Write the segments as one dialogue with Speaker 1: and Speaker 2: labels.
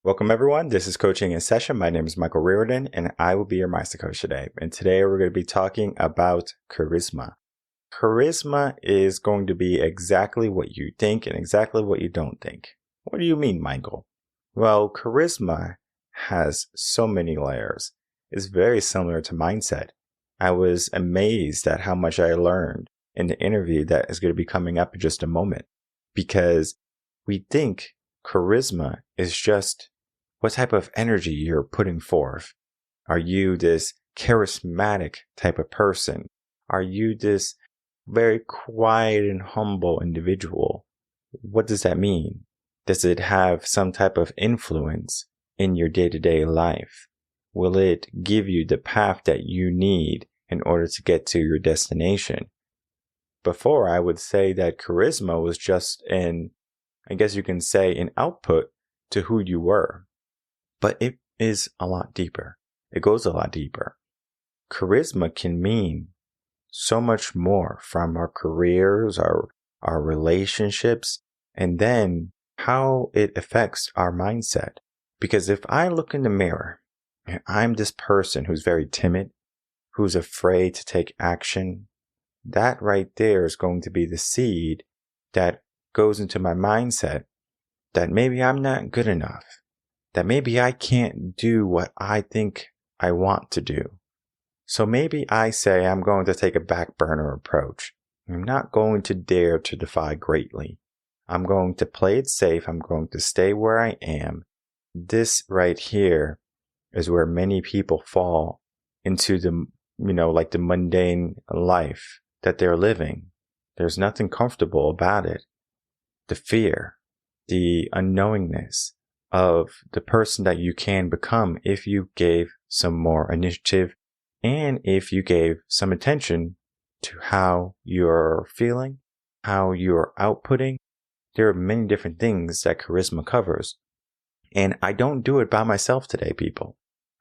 Speaker 1: Welcome, everyone. This is Coaching in Session. My name is Michael Rearden, and I will be your Master Coach today. And today we're going to be talking about charisma. Charisma is going to be exactly what you think and exactly what you don't think. What do you mean, Michael? Well, charisma has so many layers. It's very similar to mindset. I was amazed at how much I learned in the interview that is going to be coming up in just a moment, because we think charisma is just what type of energy you're putting forth. Are you this charismatic type of person? Are you this very quiet and humble individual? What does that mean? Does it have some type of influence in your day-to-day life? Will it give you the path that you need in order to get to your destination? Before, I would say that charisma was just an output to who you were. But it is a lot deeper. It goes a lot deeper. Charisma can mean so much more, from our careers, our relationships, and then how it affects our mindset. Because if I look in the mirror and I'm this person who's very timid, who's afraid to take action, that right there is going to be the seed that goes into my mindset that maybe I'm not good enough, that maybe I can't do what I think I want to do. So maybe I say I'm going to take a back burner approach. I'm not going to dare to defy greatly. I'm going to play it safe. I'm going to stay where I am. This right here is where many people fall into the mundane life that they're living. There's nothing comfortable about it. The fear, the unknowingness of the person that you can become if you gave some more initiative and if you gave some attention to how you're feeling, how you're outputting. There are many different things that charisma covers. And I don't do it by myself today, people.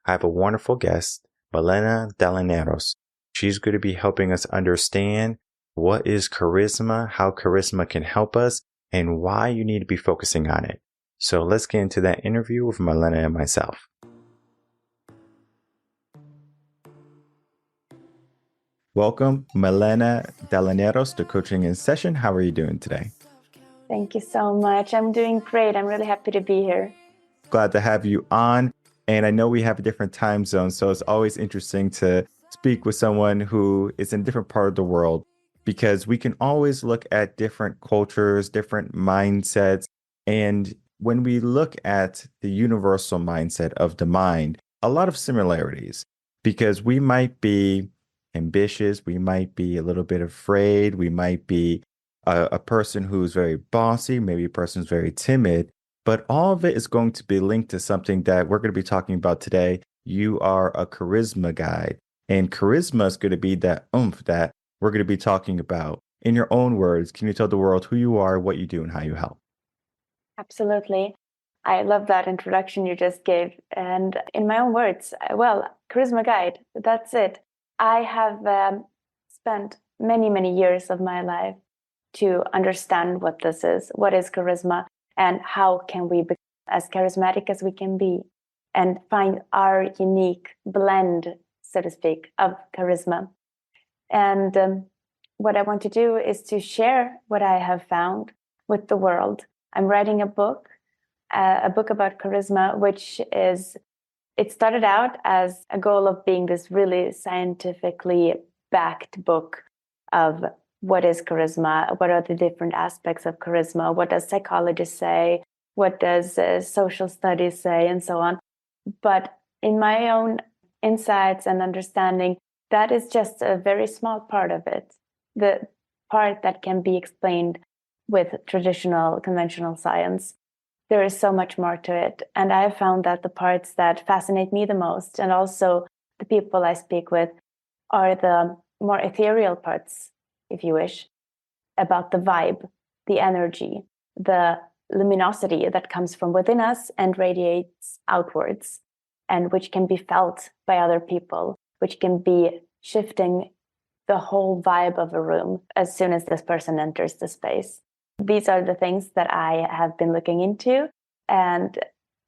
Speaker 1: I have a wonderful guest, Milena Dalinaros. She's going to be helping us understand what is charisma, how charisma can help us, and why you need to be focusing on it. So let's get into that interview with Milena and myself. Welcome, Milena Dalinaros, to Coaching in Session. How are you doing today?
Speaker 2: Thank you so much. I'm doing great. I'm really happy to be here.
Speaker 1: Glad to have you on. And I know we have a different time zone, so it's always interesting to speak with someone who is in a different part of the world, because we can always look at different cultures, different mindsets, and when we look at the universal mindset of the mind, a lot of similarities, because we might be ambitious, we might be a little bit afraid, we might be a person who's very bossy, maybe a person who's very timid, but all of it is going to be linked to something that we're going to be talking about today. You are a charisma guide, and charisma is going to be that oomph that we're going to be talking about. In your own words, can you tell the world who you are, what you do, and how you help?
Speaker 2: Absolutely. I love that introduction you just gave. And in my own words, charisma guide, that's it. I have spent many, many years of my life to understand what this is, what is charisma, and how can we be as charismatic as we can be and find our unique blend, so to speak, of charisma. And what I want to do is to share what I have found with the world. I'm writing a book about charisma, it started out as a goal of being this really scientifically backed book of what is charisma, what are the different aspects of charisma, what does psychology say, what does social studies say, and so on. But in my own insights and understanding, that is just a very small part of it, the part that can be explained with traditional, conventional science. There is so much more to it. And I have found that the parts that fascinate me the most, and also the people I speak with, are the more ethereal parts, if you wish, about the vibe, the energy, the luminosity that comes from within us and radiates outwards, and which can be felt by other people, which can be shifting the whole vibe of a room as soon as this person enters the space. These are the things that I have been looking into, and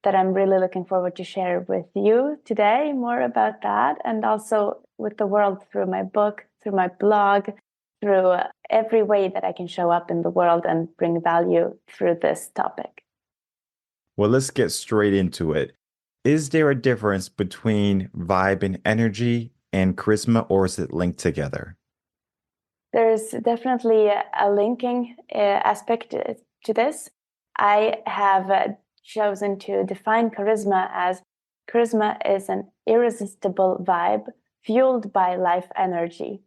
Speaker 2: that I'm really looking forward to share with you today, more about that, and also with the world through my book, through my blog, through every way that I can show up in the world and bring value through this topic.
Speaker 1: Well, let's get straight into it. Is there a difference between vibe and energy and charisma, or is it linked together?
Speaker 2: There's definitely a linking aspect to this. I have chosen to define charisma as charisma is an irresistible vibe fueled by life energy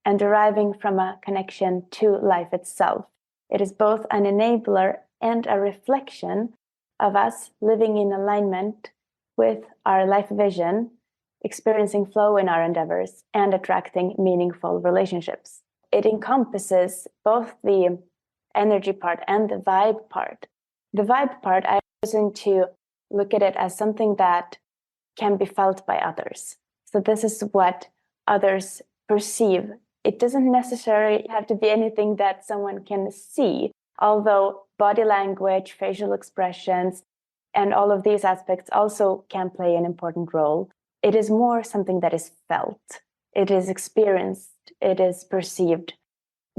Speaker 2: and deriving from a connection to life itself. It is both an enabler and a reflection of us living in alignment with our life vision, experiencing flow in our endeavors, and attracting meaningful relationships. It encompasses both the energy part and the vibe part. The vibe part, I've chosen to look at it as something that can be felt by others. So this is what others perceive. It doesn't necessarily have to be anything that someone can see, although body language, facial expressions, and all of these aspects also can play an important role. It is more something that is felt. It is experienced. It is perceived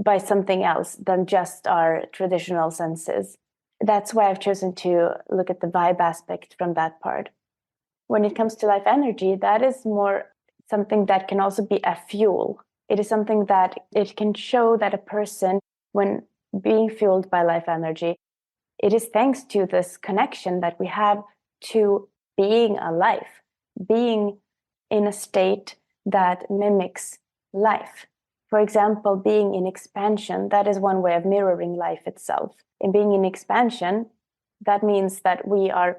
Speaker 2: by something else than just our traditional senses. That's why I've chosen to look at the vibe aspect from that part. When it comes to life energy, that is more something that can also be a fuel. It is something that it can show that a person, when being fueled by life energy, it is thanks to this connection that we have to being alive, being in a state that mimics life. For example, being in expansion, that is one way of mirroring life itself. In being in expansion, that means that we are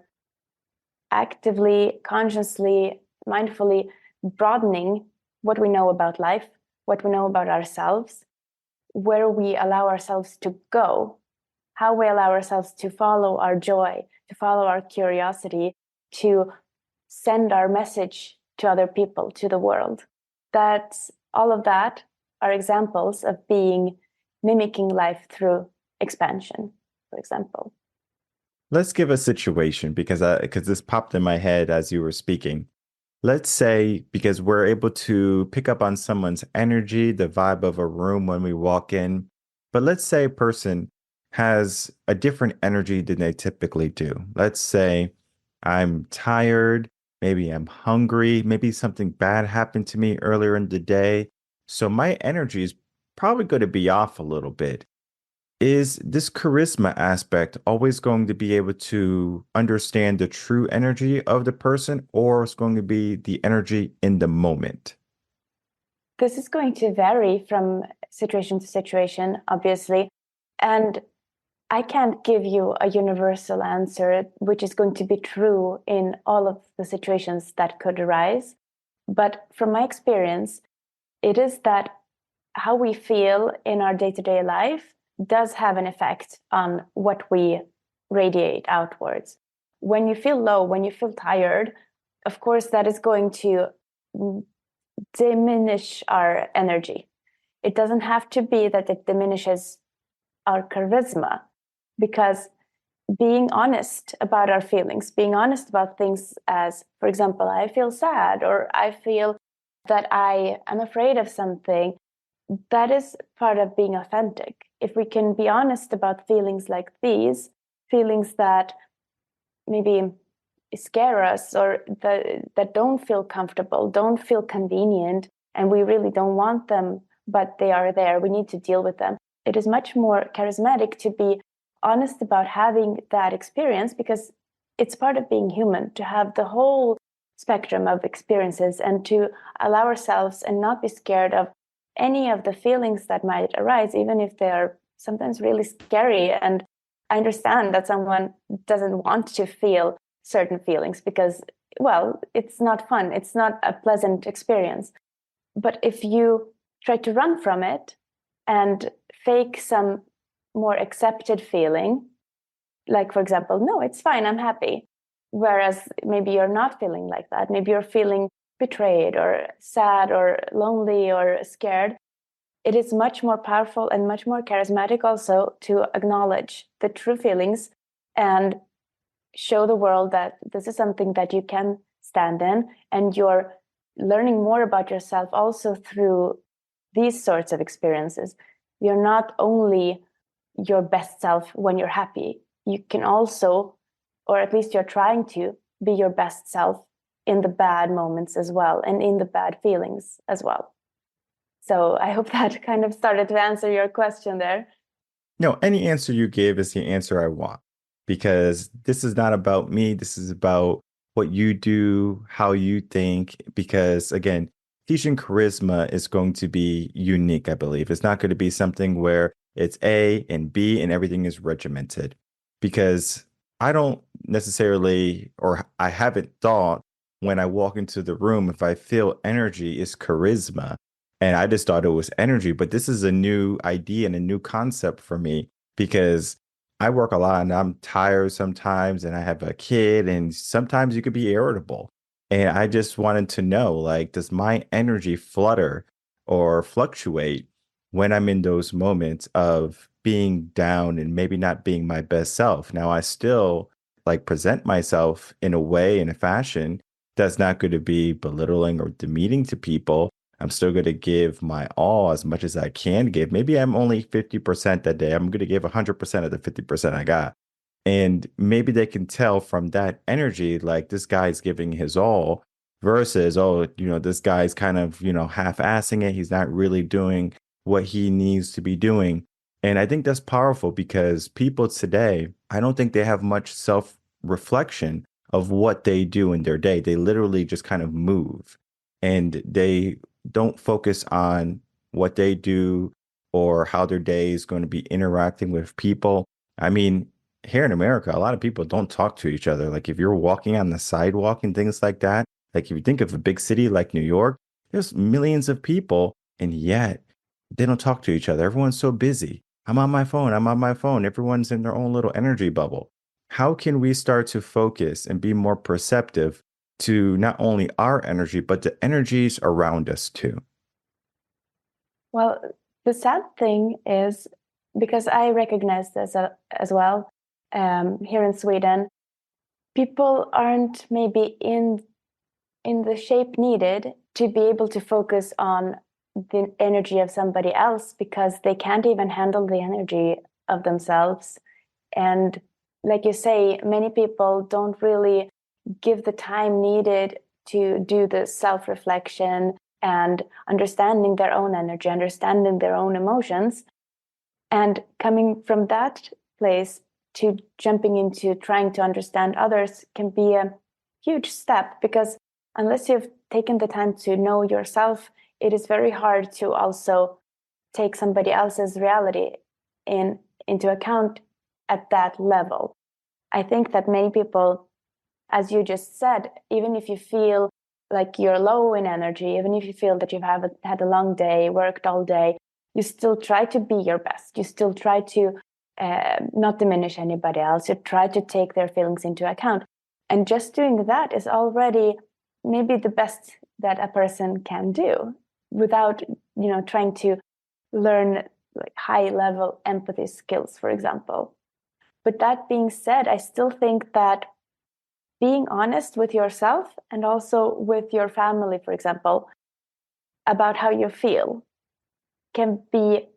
Speaker 2: actively, consciously, mindfully broadening what we know about life, what we know about ourselves, where we allow ourselves to go, how we allow ourselves to follow our joy, to follow our curiosity, to send our message to other people, to the world. That's all of that are examples of mimicking life through expansion, for example.
Speaker 1: Let's give a situation because this popped in my head as you were speaking. Let's say, because we're able to pick up on someone's energy, the vibe of a room when we walk in, but let's say a person has a different energy than they typically do. Let's say I'm tired, maybe I'm hungry, maybe something bad happened to me earlier in the day. So my energy is probably going to be off a little bit. Is this charisma aspect always going to be able to understand the true energy of the person, or it's going to be the energy in the moment?
Speaker 2: This is going to vary from situation to situation, obviously. And I can't give you a universal answer, which is going to be true in all of the situations that could arise. But from my experience, it is that how we feel in our day-to-day life does have an effect on what we radiate outwards. When you feel low, when you feel tired, of course, that is going to diminish our energy. It doesn't have to be that it diminishes our charisma, because being honest about our feelings, being honest about things as, for example, I feel sad, or I feel that I am afraid of something, that is part of being authentic. If we can be honest about feelings like these, feelings that maybe scare us or that don't feel comfortable, don't feel convenient, and we really don't want them, but they are there, we need to deal with them. It is much more charismatic to be honest about having that experience, because it's part of being human to have the whole spectrum of experiences and to allow ourselves and not be scared of any of the feelings that might arise, even if they're sometimes really scary. And I understand that someone doesn't want to feel certain feelings because, well, it's not fun. It's not a pleasant experience. But if you try to run from it and fake some more accepted feeling, like, for example, no, it's fine, I'm happy. Whereas maybe you're not feeling like that. Maybe you're feeling betrayed or sad or lonely or scared. It is much more powerful and much more charismatic also to acknowledge the true feelings and show the world that this is something that you can stand in, and you're learning more about yourself also through these sorts of experiences. You're not only your best self when you're happy, you can also, or at least you're trying to, be your best self in the bad moments as well, and in the bad feelings as well. So I hope that kind of started to answer your question there.
Speaker 1: No, any answer you give is the answer I want, because this is not about me. This is about what you do, how you think, because again, teaching charisma is going to be unique, I believe. It's not going to be something where it's A and B and everything is regimented, because I don't necessarily, or I haven't thought when I walk into the room, if I feel energy is charisma. And I just thought it was energy, but this is a new idea and a new concept for me, because I work a lot and I'm tired sometimes and I have a kid and sometimes you could be irritable. And I just wanted to know, like, does my energy flutter or fluctuate when I'm in those moments of being down and maybe not being my best self? Now, I still like present myself in a way, in a fashion that's not going to be belittling or demeaning to people. I'm still going to give my all as much as I can give. Maybe I'm only 50% that day. I'm going to give 100% of the 50% I got. And maybe they can tell from that energy, like this guy's giving his all versus, oh, this guy's kind of, half-assing it. He's not really doing what he needs to be doing. And I think that's powerful, because people today, I don't think they have much self-reflection of what they do in their day. They literally just kind of move, and they don't focus on what they do or how their day is going to be interacting with people. I mean, here in America, a lot of people don't talk to each other. Like if you're walking on the sidewalk and things like that, like if you think of a big city like New York, there's millions of people, and yet they don't talk to each other. Everyone's so busy. I'm on my phone. I'm on my phone. Everyone's in their own little energy bubble. How can we start to focus and be more perceptive to not only our energy, but the energies around us too?
Speaker 2: Well, the sad thing is, because I recognize this as well, here in Sweden, people aren't maybe in the shape needed to be able to focus on the energy of somebody else, because they can't even handle the energy of themselves. And like you say, many people don't really give the time needed to do the self-reflection and understanding their own energy, understanding their own emotions. And coming from that place to jumping into trying to understand others can be a huge step, because unless you've taken the time to know yourself, it is very hard to also take somebody else's reality into account at that level. I think that many people, as you just said, even if you feel like you're low in energy, even if you feel that you've had a long day, worked all day, you still try to be your best. You still try to not diminish anybody else. You try to take their feelings into account. And just doing that is already maybe the best that a person can do, without, trying to learn like high level empathy skills, for example. But that being said, I still think that being honest with yourself and also with your family, for example, about how you feel can be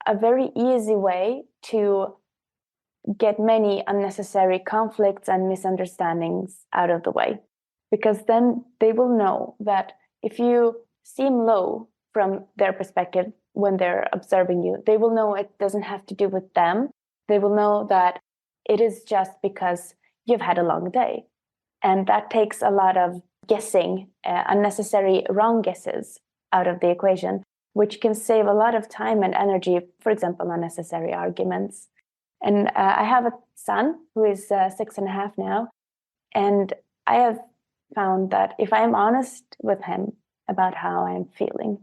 Speaker 2: a very easy way to get many unnecessary conflicts and misunderstandings out of the way. Because then they will know that if you seem low from their perspective when they're observing you, they will know it doesn't have to do with them. They will know that it is just because you've had a long day. And that takes a lot of guessing, unnecessary wrong guesses out of the equation, which can save a lot of time and energy, for example, unnecessary arguments. And I have a son who is 6.5 now. And I have found that if I'm honest with him about how I'm feeling,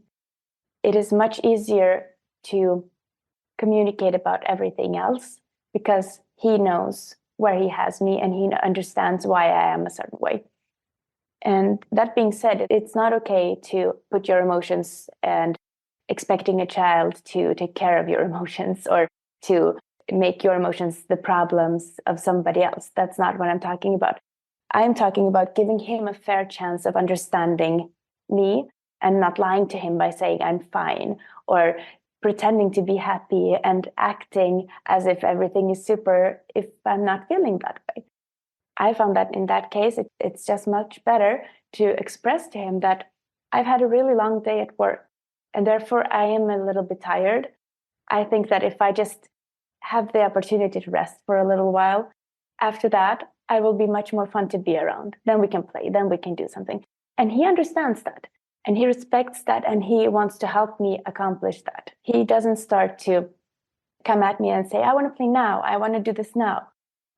Speaker 2: it is much easier to communicate about everything else, because he knows where he has me and he understands why I am a certain way. And that being said, it's not okay to put your emotions and expecting a child to take care of your emotions, or to make your emotions the problems of somebody else. That's not what I'm talking about. I'm talking about giving him a fair chance of understanding me and not lying to him by saying I'm fine, or pretending to be happy and acting as if everything is super if I'm not feeling that way. I found that in that case, it's just much better to express to him that I've had a really long day at work and therefore I am a little bit tired. I think that if I just have the opportunity to rest for a little while, after that, I will be much more fun to be around. Then we can play, then we can do something. And he understands that and he respects that and he wants to help me accomplish that. He doesn't start to come at me and say, I want to play now. I want to do this now.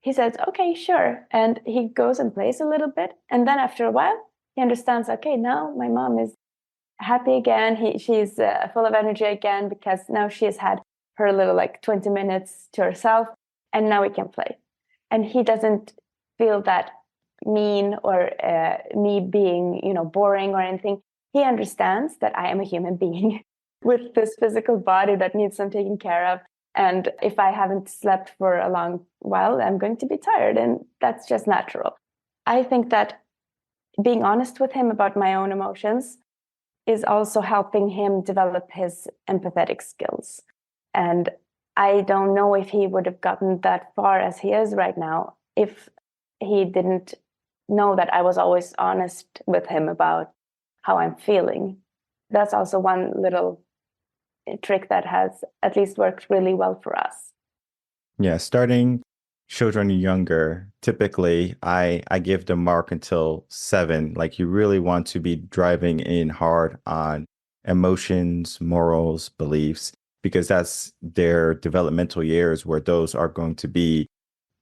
Speaker 2: He says, okay, sure. And he goes and plays a little bit. And then after a while, he understands, okay, now my mom is happy again. She's full of energy again because now she has had her little 20 minutes to herself and now we can play. And he doesn't feel that mean or me being, boring or anything. He understands that I am a human being with this physical body that needs some taking care of. And if I haven't slept for a long while, I'm going to be tired. And that's just natural. I think that being honest with him about my own emotions is also helping him develop his empathetic skills. And I don't know if he would have gotten that far as he is right now if he didn't know that I was always honest with him about how I'm feeling. That's also one little trick that has at least worked really well for us.
Speaker 1: Yeah, starting children younger, typically I give the mark until 7. Like you really want to be driving in hard on emotions, morals, beliefs, because that's their developmental years where those are going to be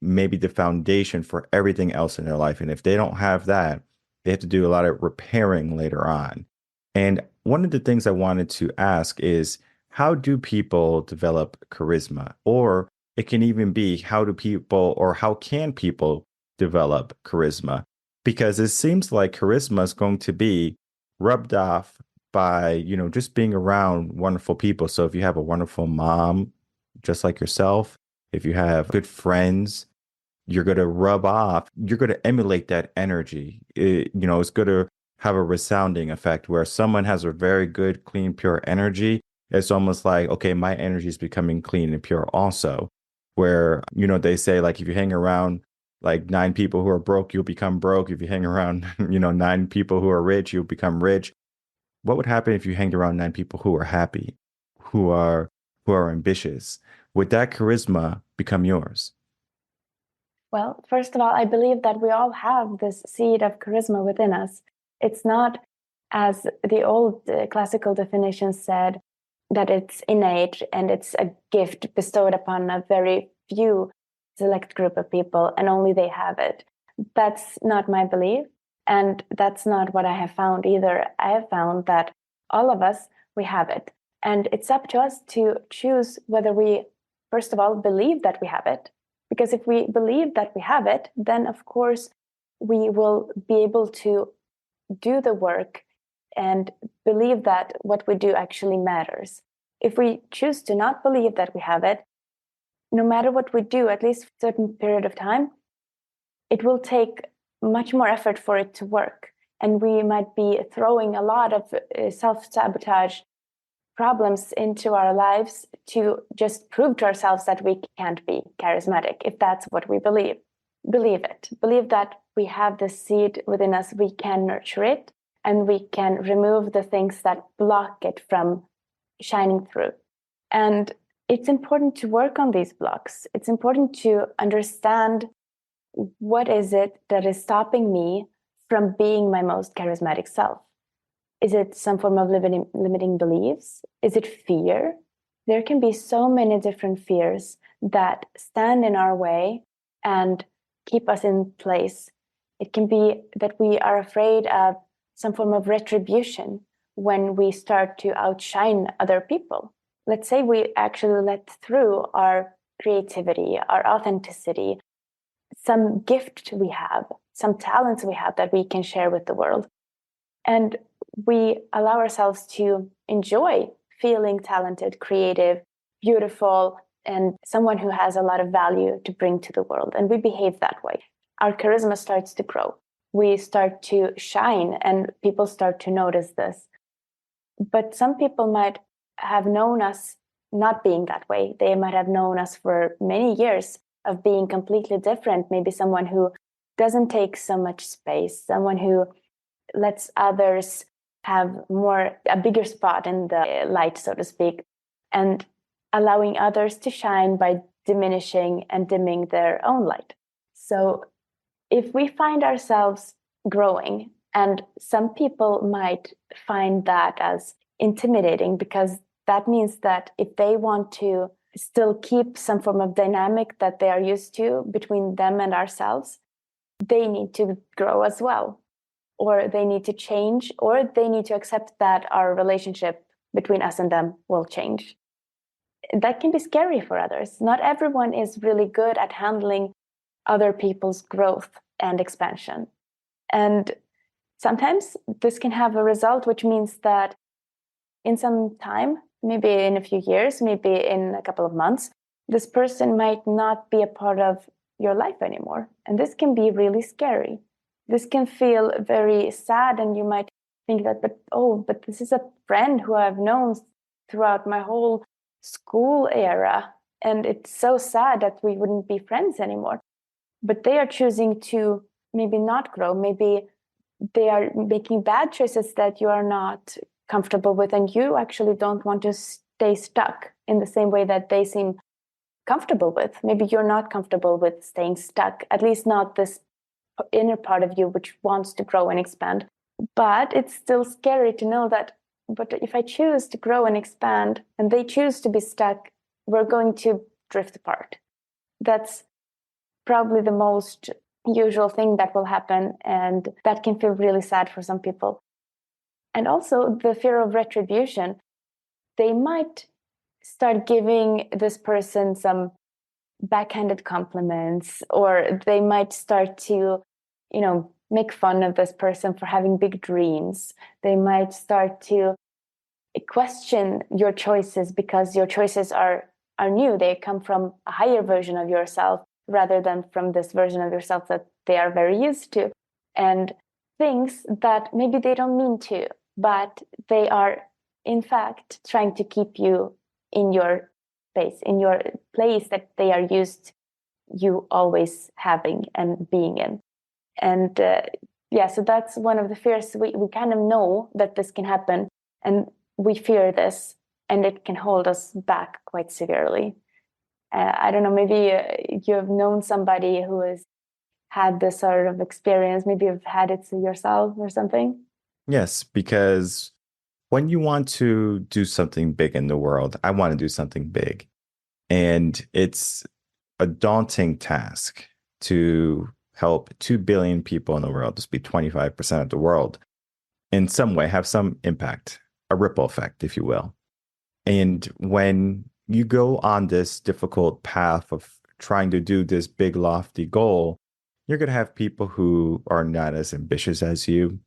Speaker 1: maybe the foundation for everything else in their life. And if they don't have that, they have to do a lot of repairing later on. And one of the things I wanted to ask is, how do people develop charisma? Or it can even be, how can people develop charisma? Because it seems like charisma is going to be rubbed off by, just being around wonderful people. So if you have a wonderful mom, just like yourself, if you have good friends, you're going to rub off, you're going to emulate that energy. It's going to have a resounding effect where someone has a very good, clean, pure energy. It's almost like, okay, my energy is becoming clean and pure also. Where, they say like if you hang around like 9 people who are broke, you'll become broke. If you hang around, 9 people who are rich, you'll become rich. What would happen if you hanged around 9 people who are happy, who are ambitious? Would that charisma become yours?
Speaker 2: Well, first of all, I believe that we all have this seed of charisma within us. It's not, as the old classical definition said, that it's innate and it's a gift bestowed upon a very few select group of people and only they have it. That's not my belief. And that's not what I have found either. I have found that all of us, we have it. And it's up to us to choose whether we, first of all, believe that we have it. Because if we believe that we have it, then of course we will be able to do the work and believe that what we do actually matters. If we choose to not believe that we have it, no matter what we do, at least for a certain period of time, it will take much more effort for it to work. And we might be throwing a lot of self-sabotage problems into our lives to just prove to ourselves that we can't be charismatic, if that's what we believe. Believe it. Believe that we have this seed within us, we can nurture it, and we can remove the things that block it from shining through. And it's important to work on these blocks. It's important to understand what is it that is stopping me from being my most charismatic self. Is it some form of limiting beliefs? Is it fear? There can be so many different fears that stand in our way and keep us in place. It can be that we are afraid of some form of retribution when we start to outshine other people. Let's say we actually let through our creativity, our authenticity, some gift we have, some talents we have that we can share with the world. And we allow ourselves to enjoy feeling talented, creative, beautiful, and someone who has a lot of value to bring to the world. And we behave that way. Our charisma starts to grow. We start to shine, and people start to notice this. But some people might have known us not being that way. They might have known us for many years of being completely different. Maybe someone who doesn't take so much space, someone who lets others have a bigger spot in the light, so to speak, and allowing others to shine by diminishing and dimming their own light. So if we find ourselves growing, and some people might find that as intimidating, because that means that if they want to still keep some form of dynamic that they are used to between them and ourselves, they need to grow as well, or they need to change, or they need to accept that our relationship between us and them will change. That can be scary for others. Not everyone is really good at handling other people's growth and expansion. And sometimes this can have a result, which means that in some time, maybe in a few years, maybe in a couple of months, this person might not be a part of your life anymore. And this can be really scary. This can feel very sad, and you might think that, but this is a friend who I've known throughout my whole school era, and it's so sad that we wouldn't be friends anymore. But they are choosing to maybe not grow. Maybe they are making bad choices that you are not comfortable with, and you actually don't want to stay stuck in the same way that they seem comfortable with. Maybe you're not comfortable with staying stuck, at least not this inner part of you which wants to grow and expand. But it's still scary to know that, but if I choose to grow and expand and they choose to be stuck, we're going to drift apart. That's probably the most usual thing that will happen, and that can feel really sad for some people. And also the fear of retribution. They might start giving this person some backhanded compliments, or they might start to, make fun of this person for having big dreams. They might start to question your choices because your choices are new. They come from a higher version of yourself rather than from this version of yourself that they are very used to. And things that maybe they don't mean to, but they are in fact trying to keep you in your space, in your place that they are used you always having and being in. And so that's one of the fears. We kind of know that this can happen, and we fear this, and it can hold us back quite severely. I don't know, maybe you have known somebody who has had this sort of experience. Maybe you've had it yourself or something.
Speaker 1: Yes, because when you want to do something big in the world, I want to do something big. And it's a daunting task to help 2 billion people in the world, this be 25% of the world, in some way have some impact, a ripple effect, if you will. And when you go on this difficult path of trying to do this big, lofty goal, you're going to have people who are not as ambitious as you.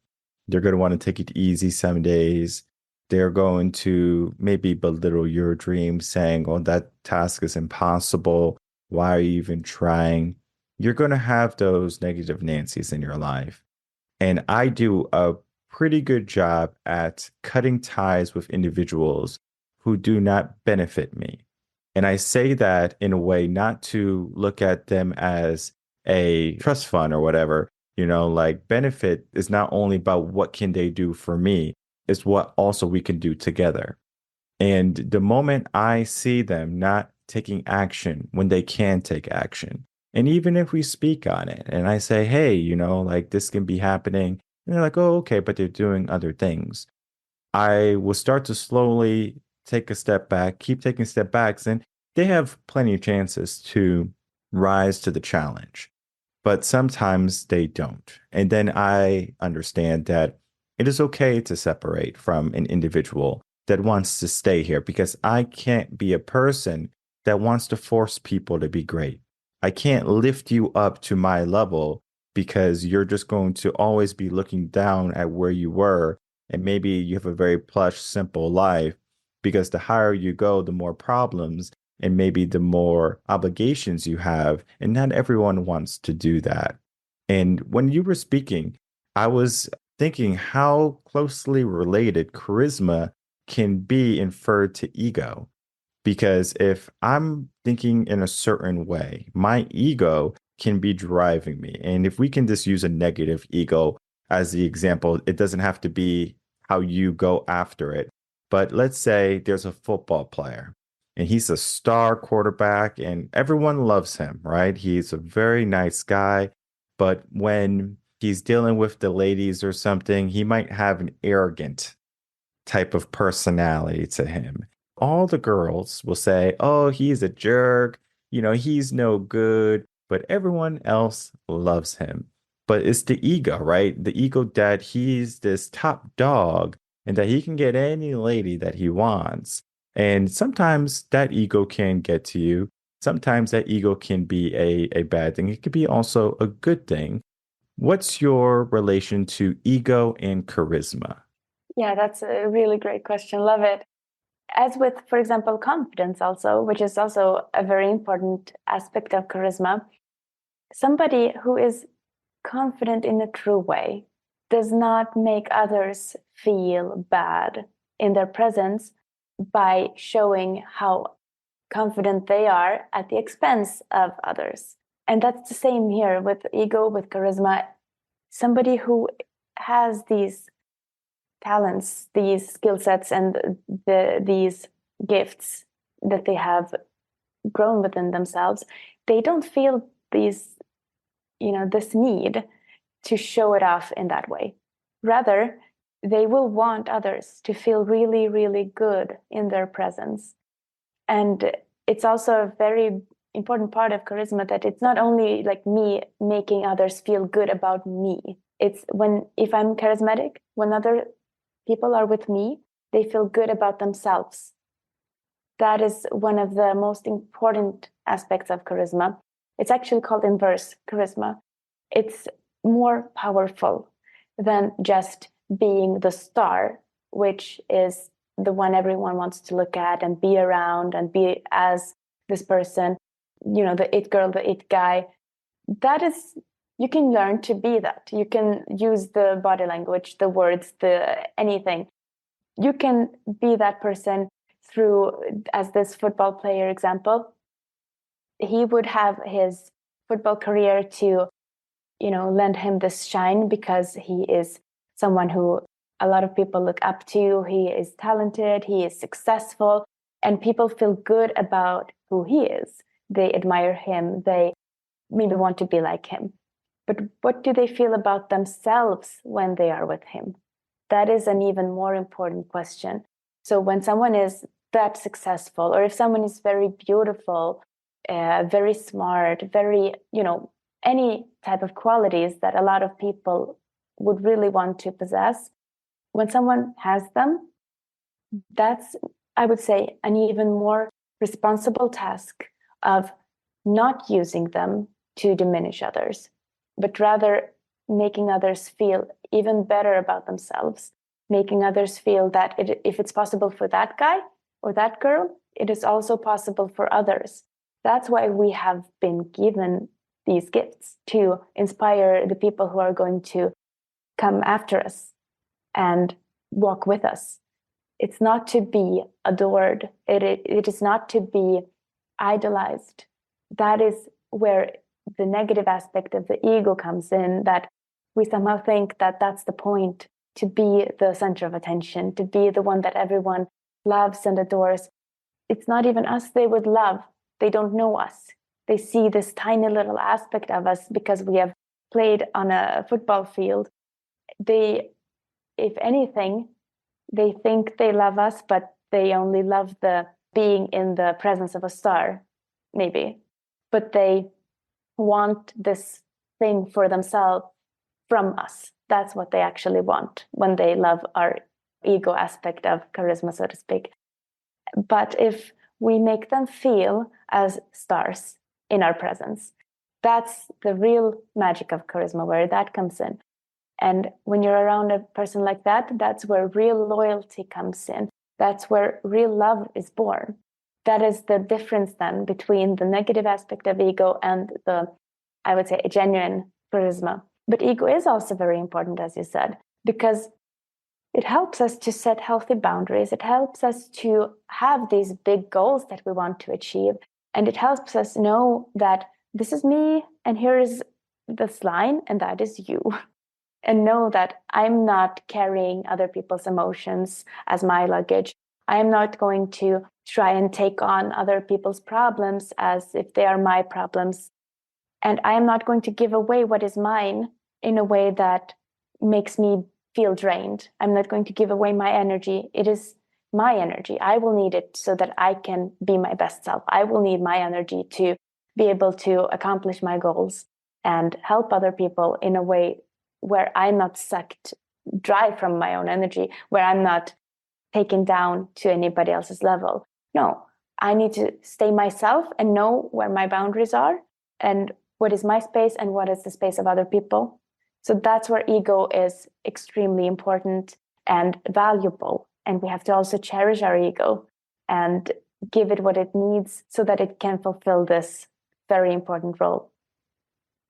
Speaker 1: They're going to want to take it easy some days. They're going to maybe belittle your dream, saying, oh, that task is impossible. Why are you even trying? You're going to have those negative Nancys in your life. And I do a pretty good job at cutting ties with individuals who do not benefit me. And I say that in a way not to look at them as a trust fund or whatever. Like benefit is not only about what can they do for me, it's what also we can do together. And the moment I see them not taking action when they can take action, and even if we speak on it and I say, hey, like this can be happening, and they're like, oh, okay, but they're doing other things, I will start to slowly take a step back, keep taking step backs, and they have plenty of chances to rise to the challenge. But sometimes they don't. And then I understand that it is okay to separate from an individual that wants to stay here, because I can't be a person that wants to force people to be great. I can't lift you up to my level because you're just going to always be looking down at where you were. And maybe you have a very plush, simple life, because the higher you go, the more problems and maybe the more obligations you have. And not everyone wants to do that. And when you were speaking, I was thinking how closely related charisma can be inferred to ego. Because if I'm thinking in a certain way, my ego can be driving me. And if we can just use a negative ego as the example, it doesn't have to be how you go after it. But let's say there's a football player and he's a star quarterback and everyone loves him, right? He's a very nice guy. But when he's dealing with the ladies or something, he might have an arrogant type of personality to him. All the girls will say, oh, he's a jerk. He's no good, but everyone else loves him. But it's the ego, right? The ego that he's this top dog and that he can get any lady that he wants. And sometimes that ego can get to you. Sometimes that ego can be a bad thing. It could be also a good thing. What's your relation to ego and charisma?
Speaker 2: Yeah, that's a really great question. Love it. As with, for example, confidence also, which is also a very important aspect of charisma, somebody who is confident in a true way does not make others feel bad in their presence by showing how confident they are at the expense of others. And that's the same here with ego, with charisma. Somebody who has these talents, these skill sets, and these gifts that they have grown within themselves, they don't feel this need to show it off in that way. Rather, they will want others to feel really, really good in their presence. And it's also a very important part of charisma that it's not only like me making others feel good about me. It's if I'm charismatic, when other people are with me, they feel good about themselves. That is one of the most important aspects of charisma. It's actually called inverse charisma. It's more powerful than just being the star, which is the one everyone wants to look at and be around and be as this person, the it girl, the it guy. That is, you can learn to be that. You can use the body language, the words, anything. You can be that person through, as this football player example, he would have his football career to, lend him this shine because he is someone who a lot of people look up to. He is talented, he is successful, and people feel good about who he is. They admire him, they maybe want to be like him. But what do they feel about themselves when they are with him? That is an even more important question. So when someone is that successful, or if someone is very beautiful, very smart, very, any type of qualities that a lot of people would really want to possess, when someone has them, that's, I would say, an even more responsible task of not using them to diminish others, but rather making others feel even better about themselves, making others feel that if it's possible for that guy or that girl, it is also possible for others. That's why we have been given these gifts, to inspire the people who are going to come after us and walk with us. It's not to be adored. It is not to be idolized. That is where the negative aspect of the ego comes in, that we somehow think that that's the point, to be the center of attention, to be the one that everyone loves and adores. It's not even us they would love. They don't know us. They see this tiny little aspect of us because we have played on a football field. They, if anything, they think they love us, but they only love the being in the presence of a star, maybe. But they want this thing for themselves from us. That's what they actually want when they love our ego aspect of charisma, so to speak. But if we make them feel as stars in our presence, that's the real magic of charisma, where that comes in. And when you're around a person like that, that's where real loyalty comes in. That's where real love is born. that is the difference then between the negative aspect of ego and the, I would say, a genuine charisma. But ego is also very important, as you said, because it helps us to set healthy boundaries. It helps us to have these big goals that we want to achieve. And it helps us know that this is me, and here is this line, and that is you. And know that I'm not carrying other people's emotions as my luggage. I am not going to try and take on other people's problems as if they are my problems. And I am not going to give away what is mine in a way that makes me feel drained. I'm not going to give away my energy. It is my energy. I will need it so that I can be my best self. I will need my energy to be able to accomplish my goals and help other people in a way where I'm not sucked dry from my own energy, where I'm not taken down to anybody else's level. No, I need to stay myself and know where my boundaries are and what is my space and what is the space of other people. So that's where ego is extremely important and valuable. And we have to also cherish our ego and give it what it needs so that it can fulfill this very important role.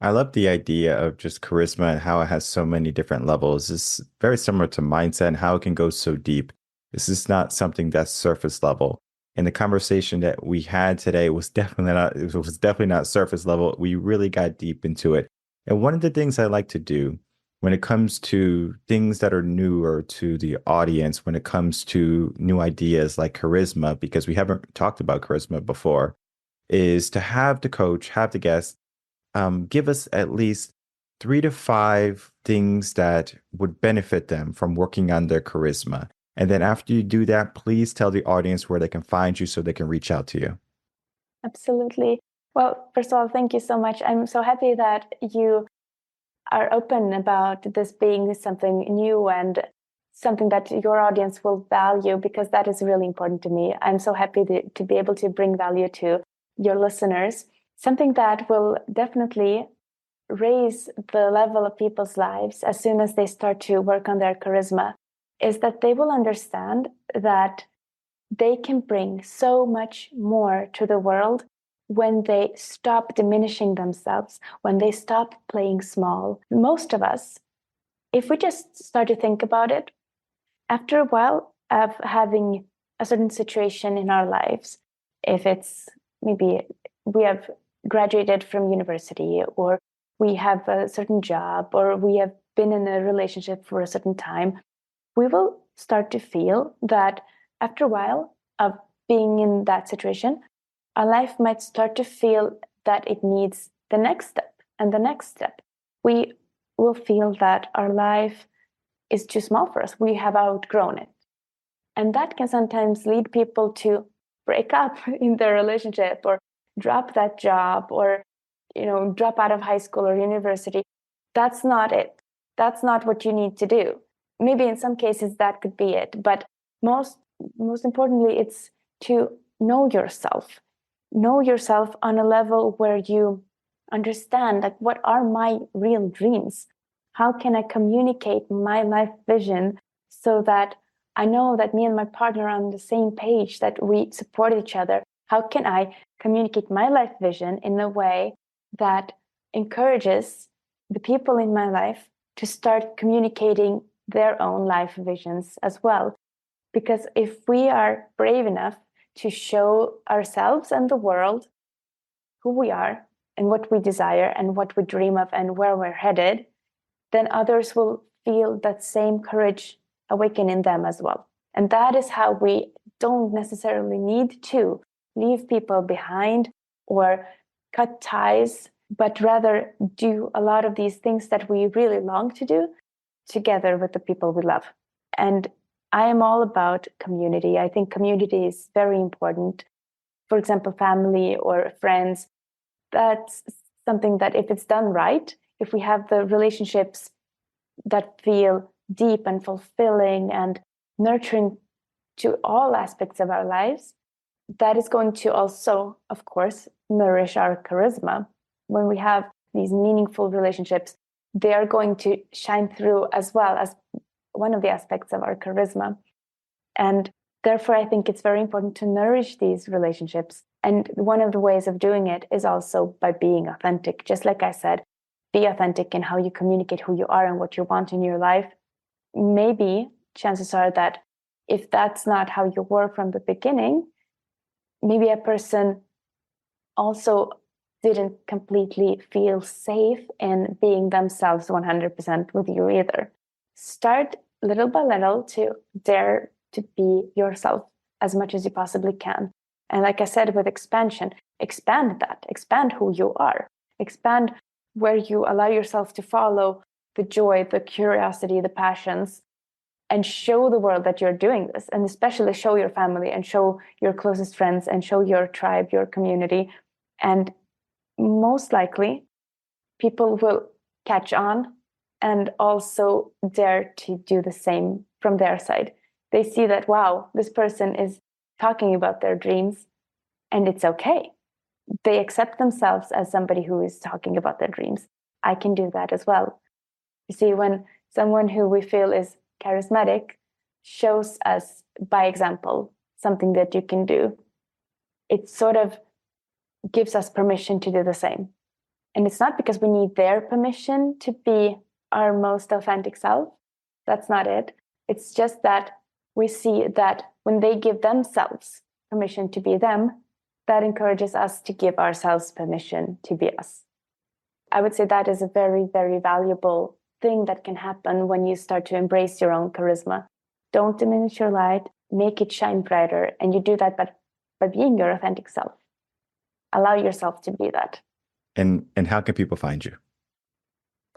Speaker 1: I love the idea of just charisma and how it has so many different levels. It's very similar to mindset and how it can go so deep. This is not something that's surface level. And the conversation that we had today was definitely not surface level. We really got deep into it. And one of the things I like to do when it comes to things that are newer to the audience, when it comes to new ideas like charisma, because we haven't talked about charisma before, is to have the coach, have the guest, give us at least 3 to 5 things that would benefit them from working on their charisma. And then after you do that, please tell the audience where they can find you so they can reach out to you.
Speaker 2: Absolutely. Well, first of all, thank you so much. I'm so happy that you are open about this being something new and something that your audience will value, because that is really important to me. I'm so happy to be able to bring value to your listeners. Something that will definitely raise the level of people's lives as soon as they start to work on their charisma is that they will understand that they can bring so much more to the world when they stop diminishing themselves, when they stop playing small. Most of us, if we just start to think about it, after a while of having a certain situation in our lives, if it's maybe we have graduated from university, or we have a certain job, or we have been in a relationship for a certain time, we will start to feel that after a while of being in that situation, our life might start to feel that it needs the next step and the next step. We will feel that our life is too small for us. We have outgrown it. And that can sometimes lead people to break up in their relationship, or drop that job, or drop out of high school or university. That's not it. That's not what you need to do. Maybe in some cases that could be it, but most importantly, it's to know yourself. Know yourself on a level where you understand, like, what are my real dreams? How can I communicate my life vision so that I know that me and my partner are on the same page, that we support each other? How can I communicate my life vision in a way that encourages the people in my life to start communicating their own life visions as well? Because if we are brave enough to show ourselves and the world who we are and what we desire and what we dream of and where we're headed, then others will feel that same courage awaken in them as well. And that is how we don't necessarily need to leave people behind or cut ties, but rather do a lot of these things that we really long to do together with the people we love. And I am all about community. I think community is very important. For example, family or friends, that's something that if it's done right, if we have the relationships that feel deep and fulfilling and nurturing to all aspects of our lives, that is going to also, of course, nourish our charisma. When we have these meaningful relationships, they are going to shine through as well as one of the aspects of our charisma. And Therefore, I think it's very important to nourish these relationships. And one of the ways of doing it is also by being authentic. Just like I said, be authentic in how you communicate who you are and what you want in your life. Maybe chances are that if that's not how you were from the beginning, maybe a person also didn't completely feel safe in being themselves 100% with you either. Start little by little to dare to be yourself as much as you possibly can. And like I said, with expansion, expand that, expand who you are, expand where you allow yourself to follow the joy, the curiosity, the passions, and show the world that you're doing this. And especially show your family and show your closest friends and show your tribe, your community. And most likely, people will catch on and also dare to do the same from their side. They see that, wow, this person is talking about their dreams, and it's okay. They accept themselves as somebody who is talking about their dreams. I can do that as well. You see, when someone who we feel is charismatic shows us by example something that you can do, it sort of gives us permission to do the same. And it's not because we need their permission to be our most authentic self. That's not it. It's just that we see that when they give themselves permission to be them, that encourages us to give ourselves permission to be us. I would say that is a very, very valuable thing that can happen when you start to embrace your own charisma. Don't diminish your light, make it shine brighter. And you do that by being your authentic self. Allow yourself to be that.
Speaker 1: And how can people find you?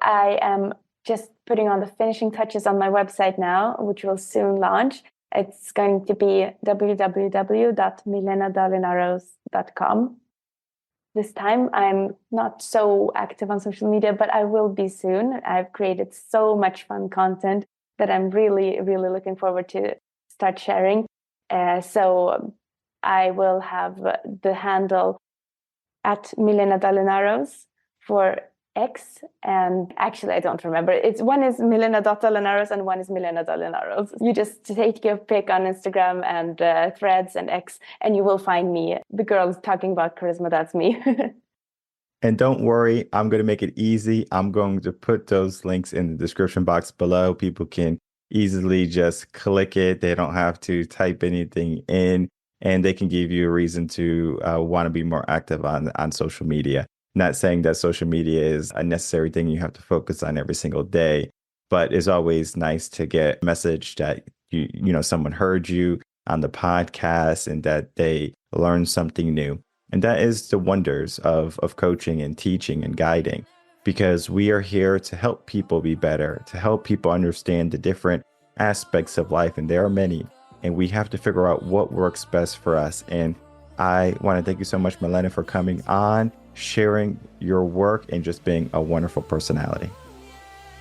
Speaker 2: I am just putting on the finishing touches on my website now, which will soon launch. It's going to be www.milenadalinaros.com. This time, I'm not so active on social media, but I will be soon. I've created so much fun content that I'm really, really looking forward to start sharing. So I will have the handle at Milena Dalinaros for X, and actually I don't remember. One is Milena.Dalinaros and one is Milena Dalinaros. You just take your pick on Instagram and Threads and X, and you will find me. The girl talking about charisma, that's me.
Speaker 1: And don't worry, I'm going to make it easy. I'm going to put those links in the description box below. People can easily just click it. They don't have to type anything in, and they can give you a reason to want to be more active on social media. Not saying that social media is a necessary thing you have to focus on every single day, but it's always nice to get a message that you know someone heard you on the podcast and that they learned something new. And that is the wonders of coaching and teaching and guiding, because we are here to help people be better, to help people understand the different aspects of life. And there are many, and we have to figure out what works best for us. And I want to thank you so much, Milena, for coming on, sharing your work, and just being a wonderful personality.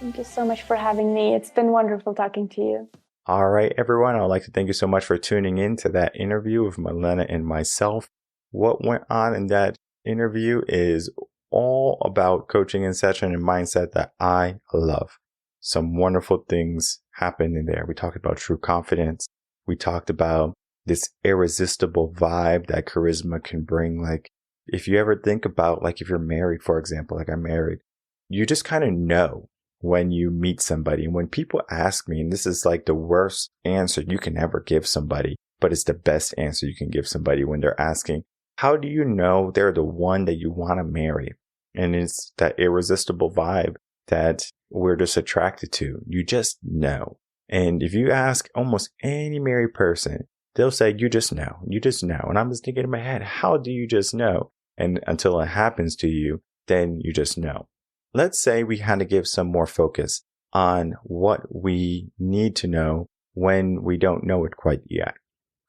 Speaker 2: Thank you so much for having me. It's been wonderful talking to you.
Speaker 1: All right, everyone. I'd like to thank you so much for tuning in to that interview with Milena and myself. What went on in that interview is all about coaching and session and mindset that I love. Some wonderful things happened in there. We talked about true confidence. We talked about this irresistible vibe that charisma can bring. Like, if you ever think about, like, if you're married, for example, like I'm married, you just kind of know when you meet somebody. And when people ask me, and this is like the worst answer you can ever give somebody, but it's the best answer you can give somebody when they're asking, how do you know they're the one that you want to marry? And it's that irresistible vibe that we're just attracted to. You just know. And if you ask almost any married person, they'll say, you just know. You just know. And I'm just thinking in my head, how do you just know? And until it happens to you, then you just know. Let's say we had to give some more focus on what we need to know when we don't know it quite yet.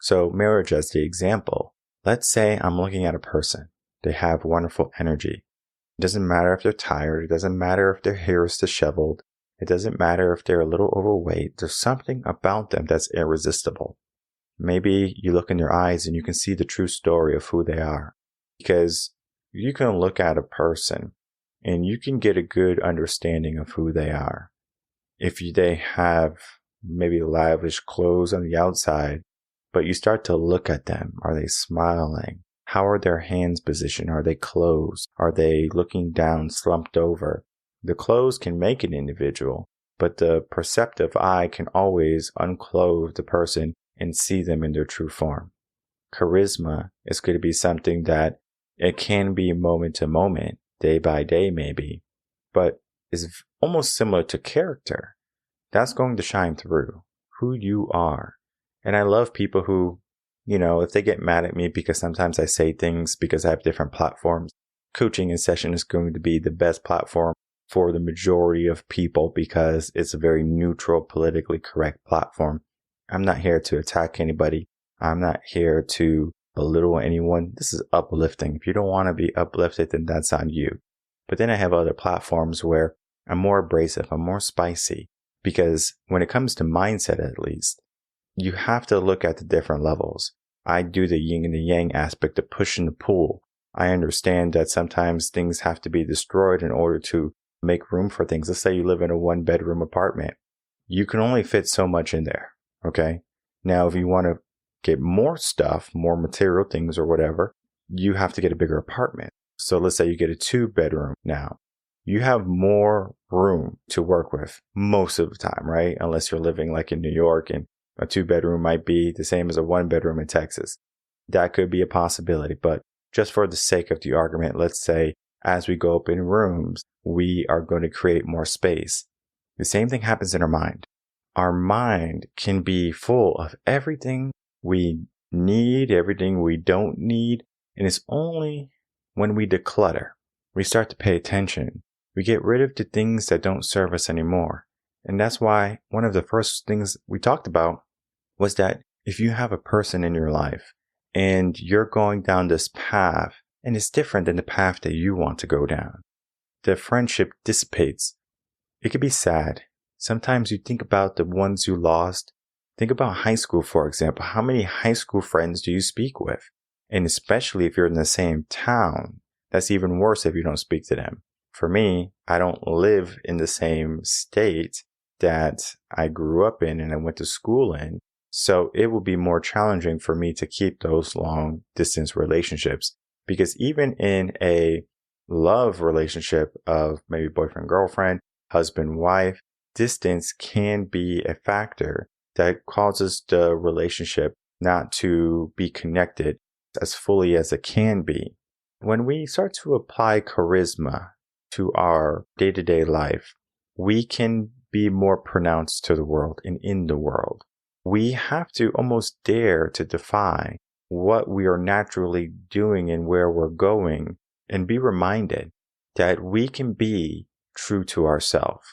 Speaker 1: So marriage as the example. Let's say I'm looking at a person. They have wonderful energy. It doesn't matter if they're tired. It doesn't matter if their hair is disheveled. It doesn't matter if they're a little overweight. There's something about them that's irresistible. Maybe you look in their eyes and you can see the true story of who they are. Because you can look at a person and you can get a good understanding of who they are. If they have maybe lavish clothes on the outside, but you start to look at them. Are they smiling? How are their hands positioned? Are they closed? Are they looking down, slumped over? The clothes can make an individual, but the perceptive eye can always unclothe the person and see them in their true form. Charisma is going to be something that it can be moment to moment, day by day maybe, but is almost similar to character. That's going to shine through who you are. And I love people who, if they get mad at me because sometimes I say things because I have different platforms, coaching in session is going to be the best platform for the majority of people because it's a very neutral, politically correct platform. I'm not here to attack anybody. I'm not here to belittle anyone. This is uplifting. If you don't want to be uplifted, then that's on you. But then I have other platforms where I'm more abrasive, I'm more spicy, because when it comes to mindset, at least, you have to look at the different levels. I do the yin and the yang aspect, the push and the pull. I understand that sometimes things have to be destroyed in order to make room for things. Let's say you live in a 1-bedroom apartment. You can only fit so much in there. Okay. Now, if you want to get more stuff, more material things or whatever, you have to get a bigger apartment. So let's say you get a 2-bedroom now. You have more room to work with most of the time, right? Unless you're living like in New York and a 2-bedroom might be the same as a 1-bedroom in Texas. That could be a possibility. But just for the sake of the argument, let's say as we go up in rooms, we are going to create more space. The same thing happens in our mind. Our mind can be full of everything we need, everything we don't need. And it's only when we declutter, we start to pay attention. We get rid of the things that don't serve us anymore. And that's why one of the first things we talked about was that if you have a person in your life and you're going down this path and it's different than the path that you want to go down, the friendship dissipates. It could be sad. Sometimes you think about the ones you lost. Think about high school, for example. How many high school friends do you speak with? And especially if you're in the same town, that's even worse if you don't speak to them. For me, I don't live in the same state that I grew up in and I went to school in. So it will be more challenging for me to keep those long distance relationships, because even in a love relationship of maybe boyfriend, girlfriend, husband, wife, distance can be a factor that causes the relationship not to be connected as fully as it can be. When we start to apply charisma to our day-to-day life, we can be more pronounced to the world and in the world. We have to almost dare to defy what we are naturally doing and where we're going, and be reminded that we can be true to ourselves.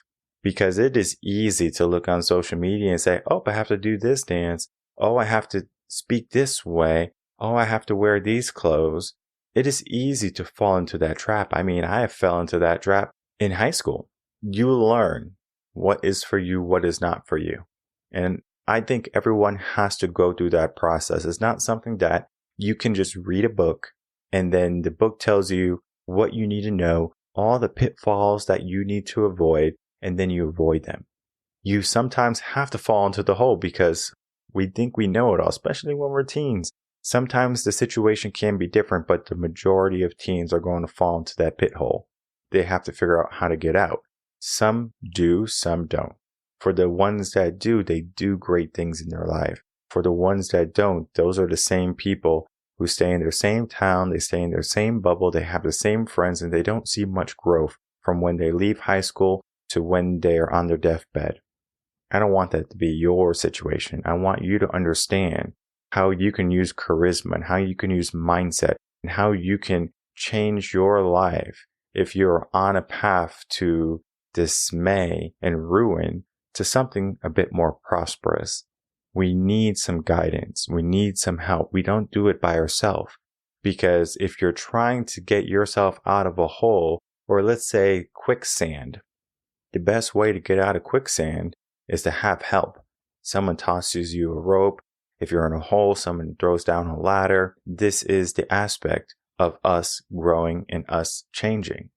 Speaker 1: Because it is easy to look on social media and say, oh, I have to do this dance. Oh, I have to speak this way. Oh, I have to wear these clothes. It is easy to fall into that trap. I mean, I have fell into that trap in high school. You learn what is for you, what is not for you. And I think everyone has to go through that process. It's not something that you can just read a book and then the book tells you what you need to know, all the pitfalls that you need to avoid, and then you avoid them. You sometimes have to fall into the hole because we think we know it all, especially when we're teens. Sometimes the situation can be different, but the majority of teens are going to fall into that pit hole. They have to figure out how to get out. Some do, some don't. For the ones that do, they do great things in their life. For the ones that don't, those are the same people who stay in their same town, they stay in their same bubble, they have the same friends, and they don't see much growth from when they leave high school to when they are on their deathbed. I don't want that to be your situation. I want you to understand how you can use charisma and how you can use mindset and how you can change your life if you're on a path to dismay and ruin to something a bit more prosperous. We need some guidance. We need some help. We don't do it by ourselves, because if you're trying to get yourself out of a hole, or let's say quicksand, the best way to get out of quicksand is to have help. Someone tosses you a rope. If you're in a hole, someone throws down a ladder. This is the aspect of us growing and us changing.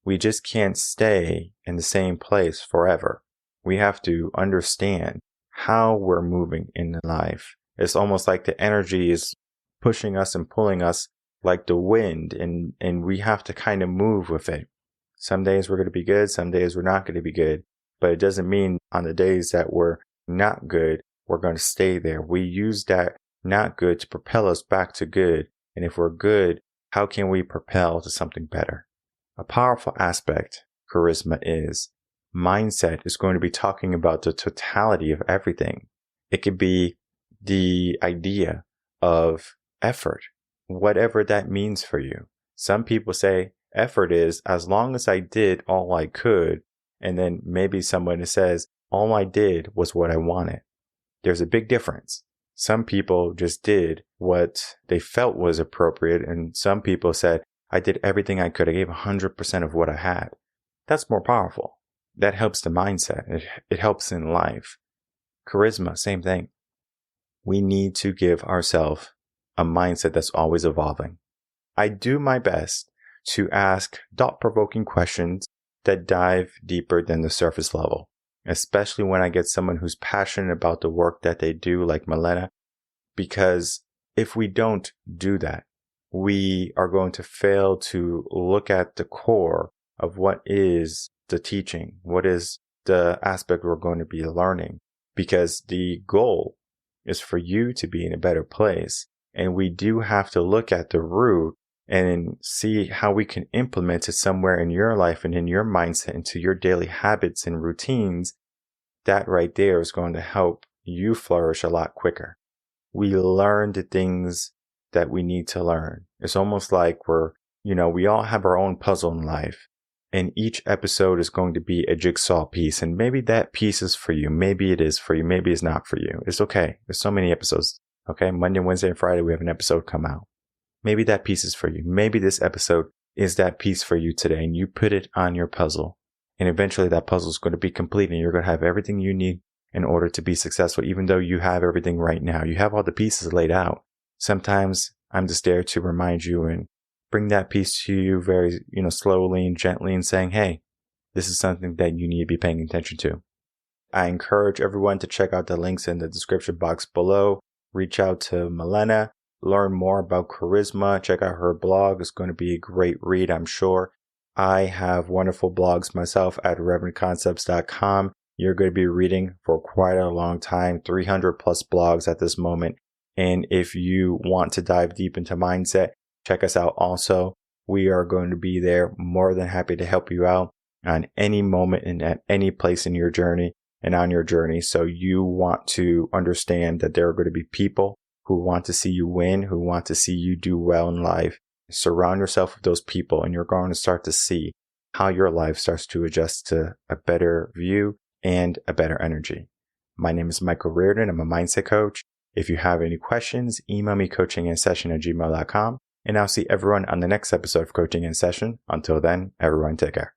Speaker 1: We just can't stay in the same place forever. We have to understand how we're moving in life It's almost like the energy is pushing us and pulling us like the wind, and we have to kind of move with it. Some days we're going to be good, some days we're not going to be good, but it doesn't mean on the days that we're not good, we're going to stay there. We use that not good to propel us back to good. And if we're good, how can we propel to something better? A powerful aspect, charisma, is mindset is going to be talking about the totality of everything. It could be the idea of effort, whatever that means for you. Some people say effort is as long as I did all I could, and then maybe someone says all I did was what I wanted. There's a big difference. Some people just did what they felt was appropriate, and some people said, I did everything I could. I gave 100% of what I had. That's more powerful. That helps the mindset. It helps in life. Charisma, same thing. We need to give ourselves a mindset that's always evolving. I do my best to ask thought-provoking questions that dive deeper than the surface level, especially when I get someone who's passionate about the work that they do, like Milena, because if we don't do that, we are going to fail to look at the core of what is the teaching, what is the aspect we're going to be learning, because the goal is for you to be in a better place. And we do have to look at the root and see how we can implement it somewhere in your life and in your mindset, into your daily habits and routines. That right there is going to help you flourish a lot quicker. We learn the things that we need to learn. It's almost like we all have our own puzzle in life, and each episode is going to be a jigsaw piece. And maybe that piece is for you. Maybe it is for you. Maybe it's not for you. It's okay. There's so many episodes. Okay. Monday, Wednesday, and Friday, we have an episode come out. Maybe that piece is for you. Maybe this episode is that piece for you today, and you put it on your puzzle. And eventually that puzzle is going to be complete, and you're going to have everything you need in order to be successful, even though you have everything right now. You have all the pieces laid out. Sometimes I'm just there to remind you and bring that piece to you very, slowly and gently, and saying, hey, this is something that you need to be paying attention to. I encourage everyone to check out the links in the description box below. Reach out to Milena, learn more about charisma, check out her blog. It's going to be a great read, I'm sure. I have wonderful blogs myself at revenconcepts.com. You're going to be reading for quite a long time, 300 plus blogs at this moment. And if you want to dive deep into mindset, check us out also. We are going to be there, more than happy to help you out on any moment and at any place in your journey and on your journey. So you want to understand that there are going to be people who want to see you win, who want to see you do well in life. Surround yourself with those people, and you're going to start to see how your life starts to adjust to a better view and a better energy. My name is Michael Rearden. I'm a mindset coach. If you have any questions, email me coachinginsession@gmail.com, and I'll see everyone on the next episode of Coaching in Session. Until then, everyone take care.